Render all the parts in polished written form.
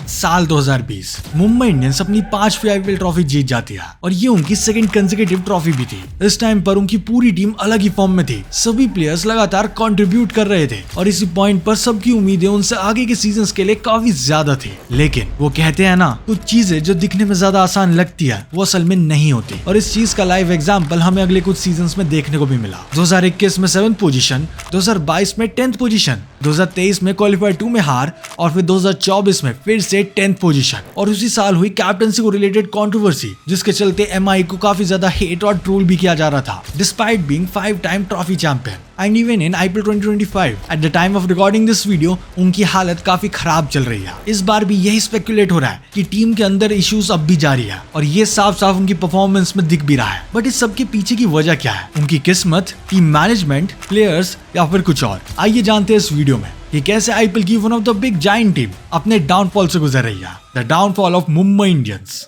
साल 2020 मुंबई इंडियंस अपनी 5वीं आईपीएल ट्रॉफी जीत जाती है और ये उनकी सेकंड कंसेक्यूटिव ट्रॉफी भी थी। इस टाइम पर उनकी पूरी टीम अलग ही फॉर्म में थी। सभी प्लेयर्स लगातार कंट्रीब्यूट कर रहे थे और इसी पॉइंट पर सबकी उम्मीदें उनसे आगे के सीजन्स के लिए काफी ज्यादा थी। लेकिन वो कहते हैं ना, कुछ चीजें जो दिखने में ज्यादा आसान लगती है वो असल में नहीं होती, और इस चीज का लाइव एग्जाम्पल हमें अगले कुछ सीजन्स में देखने को भी मिला। 2021 में 7th पोजीशन, 2022 में 10th पोजीशन, 2023 में क्वालिफायर 2 में हार और फिर 2024 में फिर से 10th पोजीशन। और उसी साल हुई कैप्टनसी को रिलेटेड कंट्रोवर्सी, जिसके चलते एमआई को काफी ज्यादा हेट और ट्रोल भी किया जा रहा था, despite being 5 time trophy champion. And even in IPL 2025 at the time of recording this video उनकी हालत काफी खराब चल रही है। इस बार भी यही स्पेकुलेट हो रहा है कि टीम के अंदर इश्यूज अब भी जारी है और ये साफ साफ उनकी परफॉर्मेंस में दिख भी रहा है। बट इस सब के पीछे की वजह क्या है? उनकी किस्मत, टीम मैनेजमेंट, प्लेयर्स या फिर कुछ और? आइए जानते हैं इस वीडियो में कि कैसे आईपीएल की one of the big giant team अपने डाउनफॉल से गुजर रही है। The downfall of Mumbai Indians.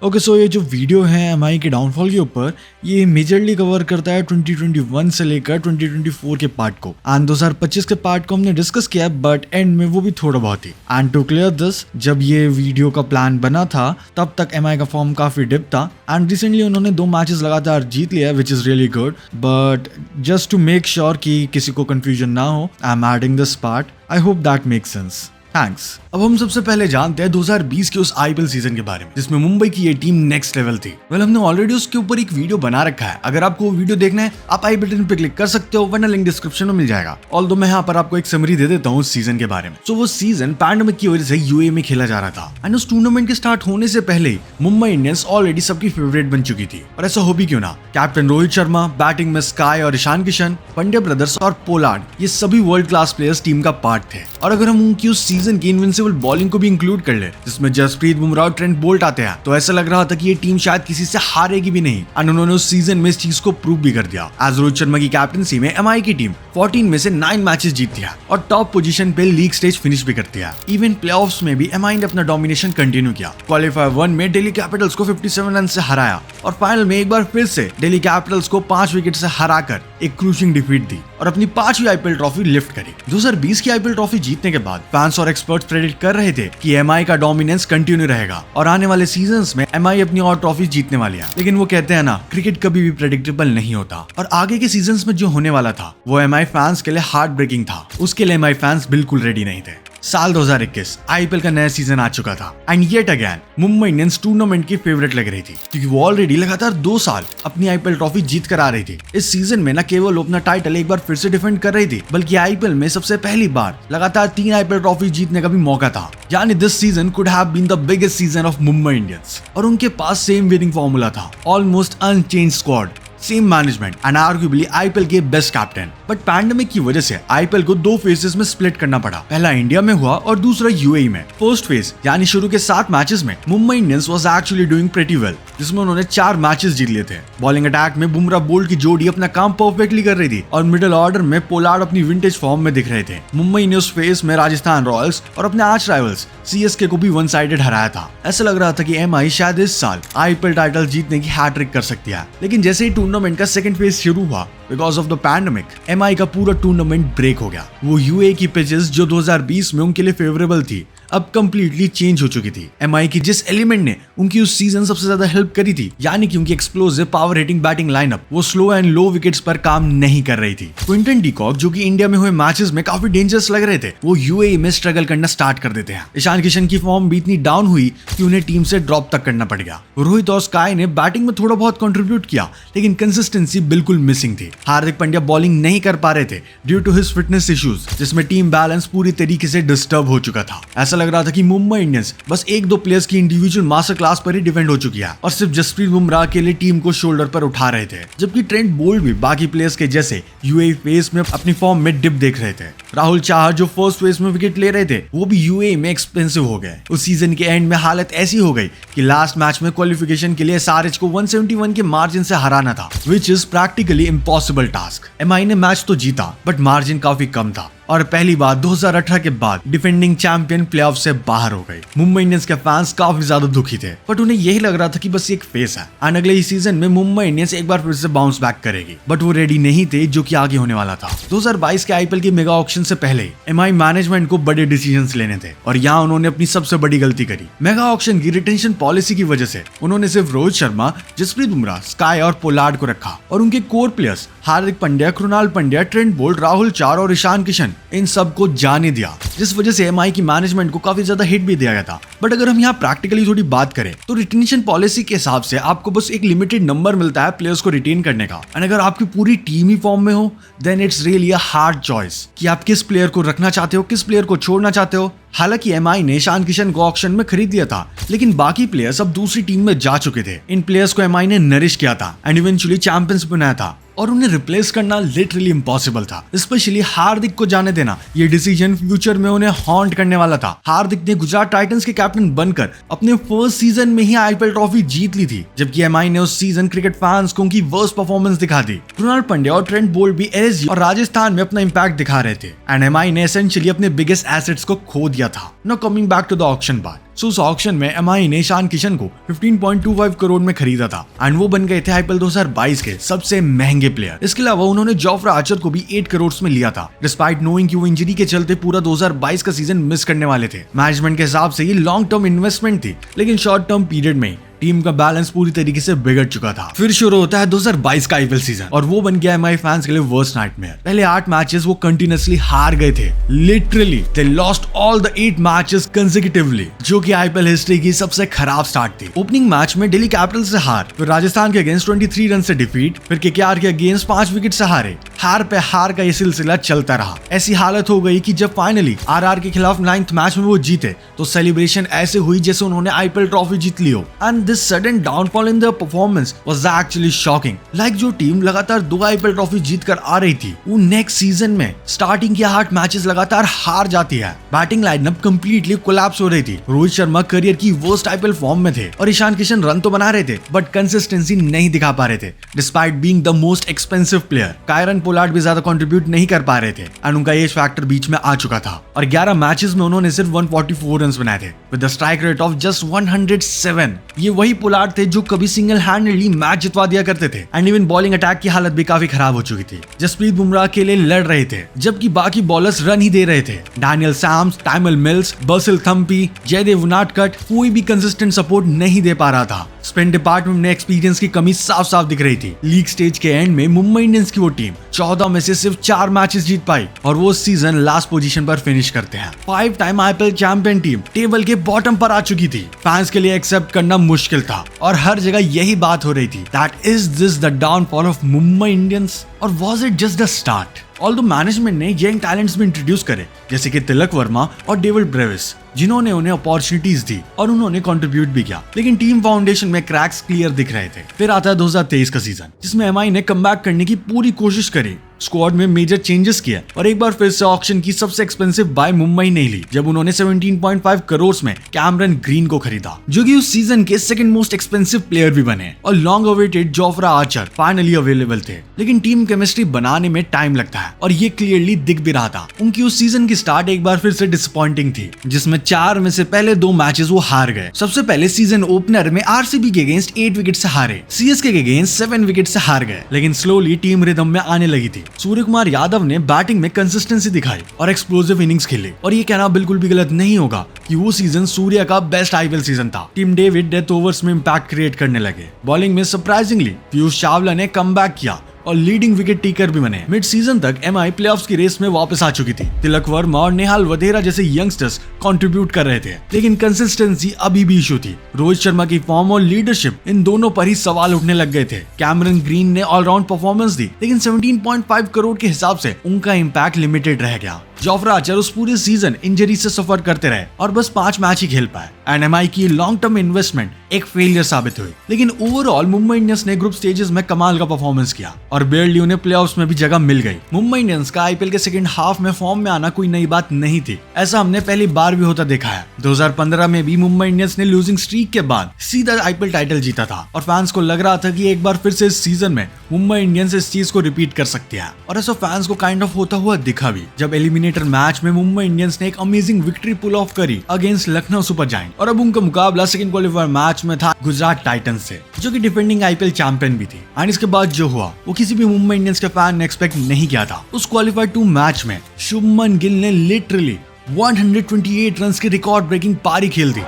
Okay, so ये जो वीडियो है एमआई के डाउनफॉल के ऊपर, ये मेजरली कवर करता है 2021 से लेकर 2024 के पार्ट को, एंड 2025 के पार्ट को हमने डिस्कस किया, बट एंड में वो भी थोड़ा बहुत ही। एंड टू क्लियर दिस, जब ये वीडियो का प्लान बना था तब तक एमआई का फॉर्म काफी डिप था, एंड रिसेंटली उन्होंने 2 मैचेस लगातार जीत लिया, which is really good. But just to make sure कि किसी को कंफ्यूजन ना हो, I am adding this part. I hope that makes sense. Thanks. अब हम सबसे पहले जानते हैं 2020 के उस आईपीएल सीजन के बारे में जिसमें मुंबई की ये टीम नेक्स्ट लेवल थी। हमने ऑलरेडी उसके ऊपर एक वीडियो बना रखा है। अगर आपको वो वीडियो देखना है, आप आई बटन पे क्लिक कर सकते हो, वरना लिंक डिस्क्रिप्शन में मिल जाएगा। ऑल्दो मैं यहाँ पर आपको एक समरी दे देता हूँ उस सीजन के बारे में। सो वो सीजन पैंडेमिक की वजह से यूएई में खेला जा रहा था, एंड उस टूर्नामेंट के स्टार्ट होने से पहले मुंबई इंडियंस ऑलरेडी सबकी फेवरेट बन चुकी थी। और ऐसा हो भी क्यों ना, कैप्टन रोहित शर्मा, बैटिंग में स्काई और ईशान किशन, पंड्या ब्रदर्स और पोलार्ड, ये सभी वर्ल्ड क्लास प्लेयर्स टीम का पार्ट थे। और अगर हम उनकी उस सीजन की इनविंसिबल बॉलिंग को भी इंक्लूड कर ले, जिसमें जसप्रीत बुमराह और ट्रेंट बोल्ट आते हैं, तो ऐसा लग रहा था कि ये टीम शायद किसी से हारेगी भी नहीं। और उन्होंने उस सीजन में इस चीज को प्रूव भी कर दिया। एज रोहित शर्मा की कैप्टनसी में एमआई की टीम 14 में से 9 मैचेस जीतती है और टॉप पोजीशन पे लीग स्टेज फिनिश भी करती है। इवन प्लेऑफ्स में भी एमआई ने अपना डोमिनेशन कंटिन्यू किया। क्वालिफायर 1 में दिल्ली कैपिटल्स को 57 रन से हराया और फाइनल में एक बार फिर से दिल्ली कैपिटल्स को 5 विकेट से हराकर एक क्रूशिंग डिफीट दी और अपनी 5वीं आईपीएल ट्रॉफी लिफ्ट करी। 2020 की आईपीएल ट्रॉफी जीतने के बाद फैंस और एक्सपर्ट्स प्रेडिक्ट कर रहे थे कि एमआई का डोमिनेंस कंटिन्यू रहेगा और आने वाले सीजन्स में एमआई अपनी और ट्रॉफी जीतने वाली है। लेकिन वो कहते हैं ना, क्रिकेट कभी भी प्रेडिक्टेबल नहीं होता, और आगे के सीजन्स में जो होने वाला था वो एमआई फैंस के लिए हार्ट ब्रेकिंग था। उसके लिए एमआई फैंस बिल्कुल रेडी नहीं थे। साल 2021 आईपीएल का नया सीजन आ चुका था, and yet again Mumbai Indians tournament की फेवरेट लग रही थी, क्योंकि वो ऑलरेडी लगातार 2 साल अपनी आईपीएल ट्रॉफी जीत कर आ रही थी। इस सीजन में न केवल अपना टाइटल एक बार फिर से डिफेंड कर रही थी, बल्कि आईपीएल में सबसे पहली बार लगातार 3 आईपीएल ट्रॉफी जीतने का भी मौका था। यानी this season could have been the biggest season of Mumbai Indians. और उनके पास सेम विनिंग फॉर्मूला था, almost unchanged squad, same management and arguably IPL के बेस्ट कैप्टन। बट पैंडेमिक की वजह से आईपीएल को 2 फेजेस में स्प्लिट करना पड़ा। पहला इंडिया में हुआ और दूसरा यूएई में। फर्स्ट फेज यानी शुरू के 7 मैचेस में Mumbai Indians was actually doing pretty well, जिसमें उन्होंने 4 मैचेस जीत लिए थे। बॉलिंग अटैक में बुमराह बोल्ट की जोड़ी अपना काम परफेक्टली कर रही थी और मिडिल ऑर्डर में पोलार्ड अपनी विंटेज फॉर्म में दिख रहे थे। मुंबई ने उस फेज में राजस्थान रॉयल्स और अपने आर्च राइवल्स सीएसके को भी वन साइडेड हराया था। ऐसा लग रहा था कि एमआई शायद इस साल आईपीएल टाइटल जीतने की हैट्रिक कर सकती है। लेकिन जैसे ही टूर्नामेंट का सेकंड फेज शुरू हुआ, because of the pandemic, MI का पूरा टूर्नामेंट ब्रेक हो गया। वो यूएई की पिचेस जो 2020 में उनके लिए फेवरेबल थी, अब कंप्लीटली चेंज हो चुकी थी। एमआई की जिस एलिमेंट ने उनकी उस सीजन सबसे ज्यादा हेल्प करी थी, यानी कि उनकी explosive power hitting batting lineup, वो स्लो एंड लो विकेट्स पर काम नहीं कर रही थी। क्विंटन डीकॉक, जो कि इंडिया में हुए मैचेस में काफी डेंजरस लग रहे थे, वो यूएई में स्ट्रगल करना स्टार्ट कर देते हैं। ईशान किशन की फॉर्म भी इतनी डाउन हुई कि उन्हें टीम से ड्रॉप तक करना पड़ गया। रोहित और स्काई ने बैटिंग में थोड़ा बहुत कंट्रीब्यूट किया, लेकिन कंसिस्टेंसी बिल्कुल मिसिंग थी। हार्दिक पांड्या बॉलिंग नहीं कर पा रहे थे due to his fitness issues, जिसमें टीम बैलेंस पूरी तरीके से डिस्टर्ब हो चुका था। ऐसा लग रहा था कि मुंबई इंडियंस बस 1-2 प्लेयर्स की इंडिविजुअल मास्टर क्लास पर ही डिपेंड हो चुकी है और सिर्फ जसप्रीत बुमराह के लिए टीम को शोल्डर पर उठा रहे थे, जबकि ट्रेंट बोल्ट भी बाकी प्लेयर्स के जैसे यूएई फेज में अपनी फॉर्म में डिप देख रहे थे। राहुल चाहर, जो फर्स्ट फेज में विकेट ले रहे थे, वो भी यूएई में एक्सपेंसिव हो गए। उस सीजन के एंड में हालत ऐसी हो गई कि लास्ट मैच में क्वालिफिकेशन के लिए एसआरएच को 171 के मार्जिन से हराना था, which is practically impossible task. MI ने मैच तो जीता, बट मार्जिन काफी कम था और पहली बार 2018 के बाद डिफेंडिंग चैंपियन प्लेऑफ से बाहर हो गई। मुंबई इंडियंस के फैंस काफी ज्यादा दुखी थे, बट उन्हें यही लग रहा था कि बस एक फेस है एंड अगले ही सीजन में मुंबई इंडियंस एक बार फिर से बाउंस बैक करेगी। बट वो रेडी नहीं थे जो कि आगे होने वाला था। 2022 के आईपीएल के मेगा ऑक्शन से पहले एमआई मैनेजमेंट को बड़े डिसीजंस लेने थे और यहाँ उन्होंने अपनी सबसे बड़ी गलती करी। मेगा ऑक्शन की रिटेंशन पॉलिसी की वजह से उन्होंने सिर्फ रोहित शर्मा, जसप्रीत बुमराह, स्काई और पोलार्ड को रखा और उनके core players Hardik Pandya, Krunal Pandya, Trent Boult, Rahul चार और ईशान किशन इन सबको जाने दिया, जिस वजह से एमआई की मैनेजमेंट को काफी ज्यादा हिट भी दिया गया था। बट अगर हम यहाँ प्रैक्टिकली थोड़ी बात करें तो रिटेंशन पॉलिसी के हिसाब से आपको बस एक लिमिटेड नंबर मिलता है प्लेयर्स को रिटेन करने का एंड अगर आपकी पूरी टीम ही फॉर्म में हो then it's really a hard choice कि आप किस प्लेयर को रखना चाहते हो, किस प्लेयर को छोड़ना चाहते हो। हालांकि एमआई ने ईशान किशन को ऑक्शन में खरीद लिया था, लेकिन बाकी प्लेयर्स अब दूसरी टीम में जा चुके थे। इन प्लेयर्स को एमआई ने नरिश किया था एंड इवेंचुअली चैंपियंस बनाया था और उन्हें रिप्लेस करना लिटरली इम्पॉसिबल था। स्पेशली हार्दिक को जाने देना, ये डिसीजन फ्यूचर में उन्हें हॉन्ट करने वाला था। हार्दिक ने गुजरात टाइटंस के कैप्टन बनकर अपने फर्स्ट सीजन में ही आईपीएल ट्रॉफी जीत ली थी, जबकि एमआई ने उस सीजन क्रिकेट फैंस को उनकी वर्स्ट परफॉर्मेंस दिखा दी। कृणाल पंड्या और ट्रेंट बोल्ट भी एलएसजी और राजस्थान में अपना इंपैक्ट दिखा रहे थे एंड एमआई ने एसेंशियली अपने बिगेस्ट एसेट्स को खो दिया था। Now coming back to the auction part, so उस ऑक्शन में एमआई ने ईशान किशन को 15.25 करोड़ में खरीदा था एंड वो बन गए थे आईपीएल 2022 के सबसे महंगे प्लेयर। इसके अलावा उन्होंने जोफ्रा आर्चर को भी 8 करोड़ में लिया था, डिस्पाइट नोइंग कि वो इंजरी के चलते पूरा 2022 का सीजन मिस करने वाले थे। मैनेजमेंट के हिसाब से ये लॉन्ग टर्म इन्वेस्टमेंट थी, लेकिन शॉर्ट टर्म पीरियड में टीम का बैलेंस पूरी तरीके से बिगड़ चुका था। फिर शुरू होता है 2022 का आईपीएल सीजन और वो बन गया एमआई फैंस के लिए वर्स्ट नाइटमेयर। पहले 8 मैचेस वो कंटिन्यूअसली हार गए थे, literally they lost all the 8 matches consecutively, जो कि आईपीएल हिस्ट्री की सबसे खराब स्टार्ट थी। ओपनिंग मैच में दिल्ली कैपिटल से हार, फिर राजस्थान के अगेंस्ट 23 रन से डिफीट, फिर केकेआर के अगेंस्ट 5 विकेट से हारे। हार पे हार का ये सिलसिला चलता रहा। ऐसी हालत हो गई कि जब फाइनली आरआर के खिलाफ 9th मैच में वो जीते तो सेलिब्रेशन ऐसे हुई जैसे उन्होंने आईपीएल ट्रॉफी जीत ली हो and this sudden downfall in the performance was actually shocking. Like जो टीम लगातार 2 आईपीएल ट्रॉफी जीत कर आ रही थी, वो नेक्स्ट सीजन में स्टार्टिंग के 8 मैचेस लगातार हार जाती है। बैटिंग लाइनअप कंप्लीटली कोलैप्स हो रही थी। रोहित शर्मा करियर की वर्स्ट आईपीएल फॉर्म में थे और ईशान किशन रन तो बना रहे थे बट कंसिस्टेंसी नहीं दिखा पा रहे थे despite being the most expensive player. Kieron Pollard भी ज्यादा कंट्रीब्यूट नहीं कर पा रहे थे एंड उनका एज फैक्टर बीच में आ चुका था और 11 मैचेस में उन्होंने सिर्फ 144 रन बनाए थे with the strike rate of just 107। ये वही पोलार्ड थे जो कभी सिंगल हैंडेडली मैच जितवा दिया करते थे एंड इवन बॉलिंग अटैक की हालत भी काफी खराब हो चुकी थी। जसप्रीत बुमराह के लिए लड़ रहे थे जबकि बाकी बॉलर्स रन ही दे रहे थे। Daniel Sams, Tymal Mills, Basil Thampi, Jaydev Unadkat कोई भी कंसिस्टेंट सपोर्ट नहीं दे पा रहा था। स्पिन डिपार्टमेंट में एक्सपीरियंस की कमी साफ साफ दिख रही थी। लीग स्टेज के एंड में मुंबई इंडियंस की वो टीम 14 में से सिर्फ 4 मैचेस जीत पाई और वो सीजन लास्ट पोजीशन पर फिनिश करते हैं। 5 time IPL champion team table के बॉटम पर आ चुकी थी। फैंस के लिए एक्सेप्ट करना मुश्किल था और हर जगह यही बात हो रही थी that is this the downfall of Mumbai Indians और was it just the start. Although management ने यंग टैलेंट्स भी इंट्रोड्यूस करे जैसे कि तिलक वर्मा और डेविड ब्रेविस, जिन्होंने उन्हें अपॉर्चुनिटीज दी और उन्होंने कंट्रीब्यूट भी किया, लेकिन टीम फाउंडेशन में क्रैक्स क्लियर दिख रहे थे। फिर आता है 2023 का सीजन जिसमें एमआई ने कमबैक करने की पूरी कोशिश करी, स्क्वाड में मेजर चेंजेस किया और एक बार फिर से ऑक्शन की सबसे एक्सपेंसिव बाय मुंबई नहीं ली जब उन्होंने 17.5 करोड़ में कैमरन ग्रीन को खरीदा, जो कि उस सीजन के सेकंड मोस्ट एक्सपेंसिव प्लेयर भी बने और long awaited Jofra Archer finally available थे। लेकिन टीम केमिस्ट्री बनाने में टाइम लगता है और ये क्लियरली दिख भी रहा था। उनकी उस सीजन की स्टार्ट एक बार फिर से डिसअपॉइंटिंग थी जिसमें 4 में से पहले 2 मैचेस वो हार गए। सबसे पहले सीजन ओपनर में आरसीबी के अगेंस्ट 8 विकेट से हारे, सीएसके के अगेंस्ट 7 विकेट से हार गए, लेकिन स्लोली टीम रिदम में आने लगी थी। सूर्य कुमार यादव ने बैटिंग में कंसिस्टेंसी दिखाई और एक्सप्लोसिव इनिंग्स खेले और ये कहना बिल्कुल भी गलत नहीं होगा कि वो सीजन सूर्य का बेस्ट आईपीएल सीजन था। टीम डेविड डेथ ओवर्स में इंपैक्ट क्रिएट करने लगे। बॉलिंग में सरप्राइजिंगली पीयूष चावला ने कमबैक किया और लीडिंग विकेट टेकर भी बने। मिड सीजन तक एमआई प्लेऑफ्स की रेस में वापस आ चुकी थी। तिलक वर्मा और नेहाल वधेरा जैसे यंगस्टर्स कंट्रीब्यूट कर रहे थे, लेकिन कंसिस्टेंसी अभी भी इशू थी। रोहित शर्मा की फॉर्म और लीडरशिप इन दोनों पर ही सवाल उठने लग गए थे। कैमरन ग्रीन ने ऑलराउंड परफॉर्मेंस दी, लेकिन 17.5 करोड़ के हिसाब से उनका इम्पैक्ट लिमिटेड रह गया। जोफ्रा आर्चर उस पूरे सीजन इंजरी से सफर करते रहे और बस 5 मैच ही खेल पाए एंड एमआई की लॉन्ग टर्म इन्वेस्टमेंट एक फेलियर साबित हुई। लेकिन ओवरऑल मुंबई इंडियंस ने ग्रुप स्टेजेस में कमाल का परफॉर्मेंस किया और बेयरली उन्हें प्लेऑफ्स में भी जगह मिल गई। मुंबई इंडियंस का आईपीएल के सेकंड हाफ में फॉर्म में आना कोई नई बात नहीं थी, ऐसा हमने पहली बार भी होता देखा है। 2015 में भी मुंबई इंडियंस ने लूजिंग स्ट्रीक के बाद सीधा आईपीएल टाइटल जीता था और फैंस को लग रहा था कि एक बार फिर से इस सीजन में मुंबई इंडियंस इस चीज को रिपीट कर सकती है और ऐसा फैंस को काइंड ऑफ होता हुआ दिखा भी जब एलिमिनेट एलिमिनेटर मैच में मुंबई इंडियंस ने एक अमेजिंग विक्ट्री पुल ऑफ करी अगेंस्ट लखनऊ सुपर जायंट और अब उनका मुकाबला सेकंड क्वालिफायर मैच में था गुजरात टाइटंस से, जो कि डिफेंडिंग आईपीएल चैंपियन भी थी। एंड इसके बाद जो हुआ वो किसी भी मुंबई इंडियंस के फैन ने एक्सपेक्ट नहीं किया था। उस क्वालिफायर 2 मैच में शुभमन गिल ने लिटरली 128 रन की रिकॉर्ड ब्रेकिंग पारी खेल दी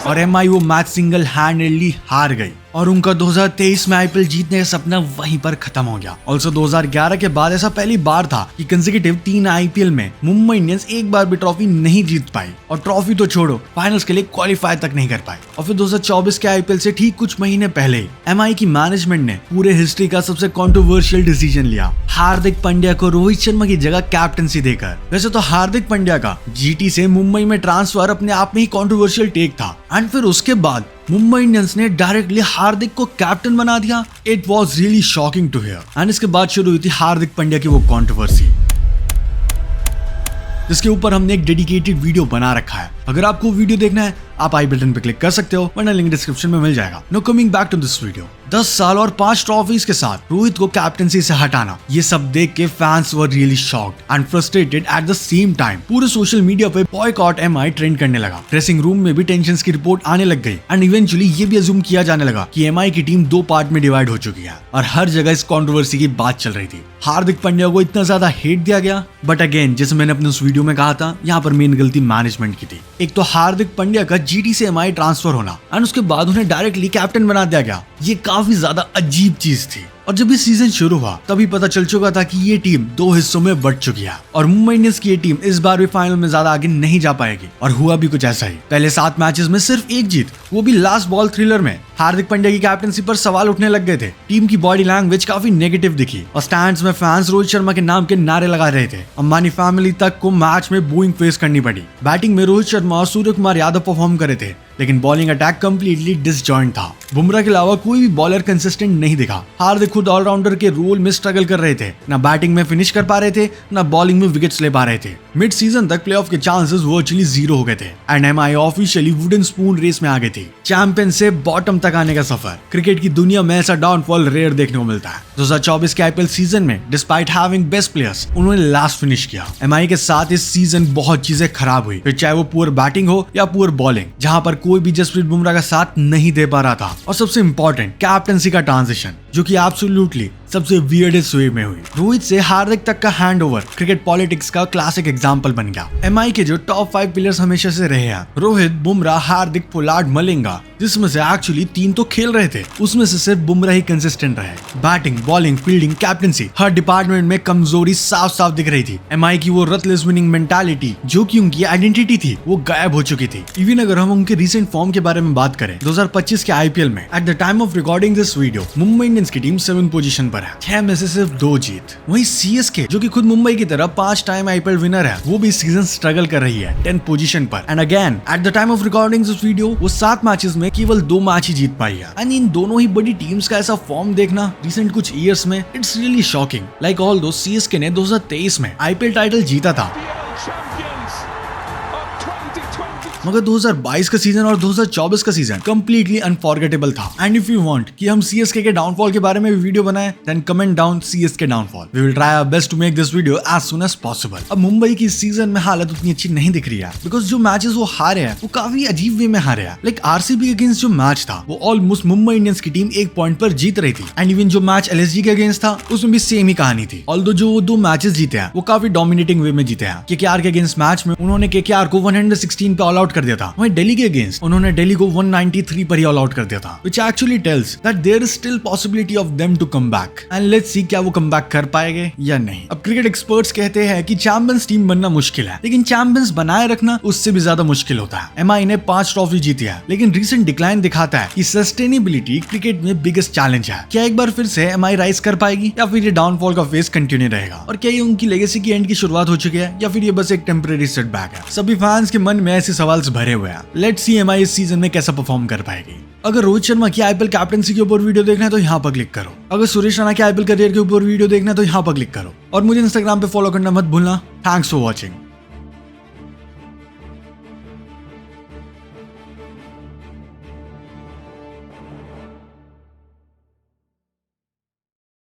और एमआई वो मैच सिंगल हैंडेडली हार गई और उनका 2023 में आईपीएल जीतने का सपना वहीं पर खत्म हो गया। ऑल्सो 2011 के बाद ऐसा पहली बार था कि कंसेक्यूटिव 3 आईपीएल में मुंबई इंडियंस एक बार भी ट्रॉफी नहीं जीत पाई और ट्रॉफी तो छोड़ो फाइनल्स के लिए क्वालिफाई तक नहीं कर पाई। और फिर 2024 के आईपीएल से ठीक कुछ महीने पहले ही एमआई की मैनेजमेंट ने पूरे हिस्ट्री का सबसे कंट्रोवर्शियल डिसीजन लिया, हार्दिक पांड्या को रोहित शर्मा की जगह कैप्टनसी देकर। वैसे तो हार्दिक पांड्या का जीटी से मुंबई में ट्रांसफर अपने आप में ही कंट्रोवर्शियल टेक था एंड फिर उसके बाद मुंबई इंडियंस ने डायरेक्टली हार्दिक को कैप्टन बना दिया। It was really shocking to hear. And इसके बाद शुरू हुई थी हार्दिक पांड्या की वो कंट्रोवर्सी, जिसके ऊपर हमने एक डेडिकेटेड वीडियो बना रखा है। अगर आपको वीडियो देखना है आप आई बटन पे क्लिक कर सकते हो, वरना लिंक डिस्क्रिप्शन में मिल जाएगा। No coming back to this video. 10 साल और 5 ट्रॉफीज के साथ रोहित को कैप्टनसी से हटाना, ये सब देख के fans were really shocked and frustrated at the same time. पूरे सोशल मीडिया पे बॉयकॉट एमआई ट्रेंड करने लगा। ड्रेसिंग रूम में भी टेंशन की रिपोर्ट आने लग गई एंड इवेंचुअली ये भी अज्यूम किया जाने लगा कि एमआई की टीम 2 पार्ट में डिवाइड हो चुकी है और हर जगह इस कंट्रोवर्सी की बात चल रही थी। हार्दिक पांड्या को इतना ज्यादा हेट दिया गया, बट अगेन जैसे मैंने अपने उस वीडियो में कहा था, यहाँ पर मेन गलती मैनेजमेंट की थी। एक तो हार्दिक पांड्या का जीटी से एमआई ट्रांसफर होना एंड उसके बाद उन्हें डायरेक्टली कैप्टन बना दिया गया, ये काफी ज्यादा अजीब चीज थी। और जब ये सीजन शुरू हुआ तभी पता चल चुका था कि ये टीम 2 हिस्सों में बट चुकी है और मुंबई इंडियंस की ये टीम इस बार भी फाइनल में ज्यादा आगे नहीं जा पाएगी। और हुआ भी कुछ ऐसा ही। पहले 7 मैचेस में सिर्फ 1 जीत, वो भी लास्ट बॉल थ्रिलर में। हार्दिक पांड्या की कैप्टनसी पर सवाल उठने लग गए थे। टीम की बॉडी लैंग्वेज काफी नेगेटिव दिखी और स्टैंड्स में फैंस रोहित शर्मा के नाम के नारे लगा रहे थे। अंबानी फैमिली तक को मैच में बूइंग फेस करनी पड़ी। बैटिंग में रोहित शर्मा और सूर्य कुमार यादव परफॉर्म करे थे, लेकिन बॉलिंग अटैक कंप्लीटली डिसजॉइंट था। बुमराह के अलावा कोई भी बॉलर कंसिस्टेंट नहीं दिखा। हार्दिक खुद ऑलराउंडर के रोल में स्ट्रगल कर रहे थे, ना बैटिंग में फिनिश कर पा रहे थे, ना बॉलिंग में विकेट्स ले पा रहे थे। मिड सीजन तक प्लेऑफ के चांसेस वर्चुअली 0 हो गए थे and MI officially wooden spoon race में आ गई थी। चैंपियन से बॉटम तक आने का सफर। क्रिकेट की दुनिया में ऐसा डाउनफॉल रेयर देखने को मिलता है। 2024 के आईपीएल सीजन में डिस्पाइट हैविंग बेस्ट प्लेयर्स उन्होंने लास्ट फिनिश किया। एमआई के साथ इस सीजन बहुत चीजें खराब हुई, फिर चाहे वो पुअर बैटिंग हो या पुअर बॉलिंग, जहां पर कोई भी जसप्रीत बुमराह का साथ नहीं दे पा रहा था। और सबसे इंपॉर्टेंट कैप्टनसी का ट्रांजिशन, जो कि एब्सोल्युटली सबसे वियर्डेस्ट वे में हुई। रोहित से हार्दिक तक का हैंडओवर क्रिकेट पॉलिटिक्स का क्लासिक एग्जांपल बन गया। एमआई के जो टॉप 5 प्लेयर्स हमेशा से रहे हैं, रोहित, बुमराह, हार्दिक, पोलार्ड, मलिंगा, जिसमें से एक्चुअली 3 तो खेल रहे थे, उसमें से सिर्फ बुमराह ही कंसिस्टेंट रहे। बैटिंग, बॉलिंग, फील्डिंग, कैप्टनसी, हर डिपार्टमेंट में कमजोरी साफ साफ दिख रही थी। एमआई की वो रथलेस विनिंग मेंटालिटी जो कि उनकी आइडेंटिटी थी, वो गायब हो चुकी थी। इवन अगर हम उनके रिसेंट फॉर्म के बारे में बात करें, 2025 के आईपीएल में at the time of recording this video Mumbai Indians की टीम 7 पोजीशन पर है, 6 में से सिर्फ 2 जीत। वहीं सीएसके जो कि खुद मुंबई की तरह 5 टाइम आईपीएल विनर है, वो भी सीजन स्ट्रगल कर रही है 10 पोजीशन पर। And again at the time of recording this video वो 7 मैचेस में केवल 2 मैच ही जीत पाई है। एंड इन दोनों ही बड़ी टीम्स का ऐसा फॉर्म देखना रिसेंट कुछ ईयर्स में, it's really shocking. Like all दो सीएसके ने 2023 में आईपीएल टाइटल जीता था, मगर 2022 का सीजन और 2024 का सीजन कंप्लीटली अनफॉरगेटेबल था। एंड इफ यू वांट कि हम सीएसके के डाउनफॉल के बारे में वीडियो बनाएं, then comment down CSK downfall. We will try our best to make this video as soon as possible. अब मुंबई की सीजन में हालत उतनी अच्छी नहीं दिख रही है, बिकॉज जो मैचेस वो हारे हैं वो काफी अजीब वे में हारे हैं। लाइक आरसीबी के अगेंस्ट जो मैच था वो ऑलमोस्ट मुंबई इंडियंस की टीम 1 पॉइंट पर जीत रही थी। एंड इवन जो मैच एलएसजी के अगेंस्ट था उसमें भी सेम ही कहानी थी। ऑल्दो जो 2 मैचेस जीते हैं वो काफी डोमिनेटिंग वे में जीते हैं। केकेआर के अगेंस्ट मैच में उन्होंने केकेआर को 116 पे ऑल आउट कर दिया था। वहीं दिल्ली के अगेंस्ट उन्होंने दिल्ली को 193 पर ही ऑल आउट कर दिया था, which actually tells that there is still possibility of them to come back and let's see क्या वो कम बैक कर पाएंगे या नहीं। अब क्रिकेट एक्सपर्ट्स कहते हैं कि चैंपियंस टीम बनना मुश्किल है, लेकिन चैंपियंस बनाए रखना उससे भी ज्यादा मुश्किल होता है। एमआई ने 5 ट्रॉफी जीती है, लेकिन रिसेंट डिक्लाइन दिखाता है कि सस्टेनेबिलिटी क्रिकेट में बिगेस्ट चैलेंज है। क्या एक बार फिर से एमआई राइज कर पाएगी या फिर ये डाउनफॉल का फेज कंटिन्यू रहेगा? और क्या ये उनकी लेगेसी की एंड की शुरुआत हो चुकी है या फिर ये बस एक टेम्परेरी सेटबैक है? सभी फैंस के मन में ऐसे सवाल भरे हुए हैं। लेट्स सी एमआई इस सीजन में कैसा परफॉर्म कर पाएगी। अगर रोहित शर्मा की आईपीएल कैप्टनसी के ऊपर वीडियो देखना है तो यहाँ पर क्लिक करो। अगर सुरेश रैना के आईपीएल करियर के ऊपर वीडियो देखना है तो यहाँ पर क्लिक करो। और मुझे इंस्टाग्राम पे फॉलो करना मत भूलना। Thanks for watching.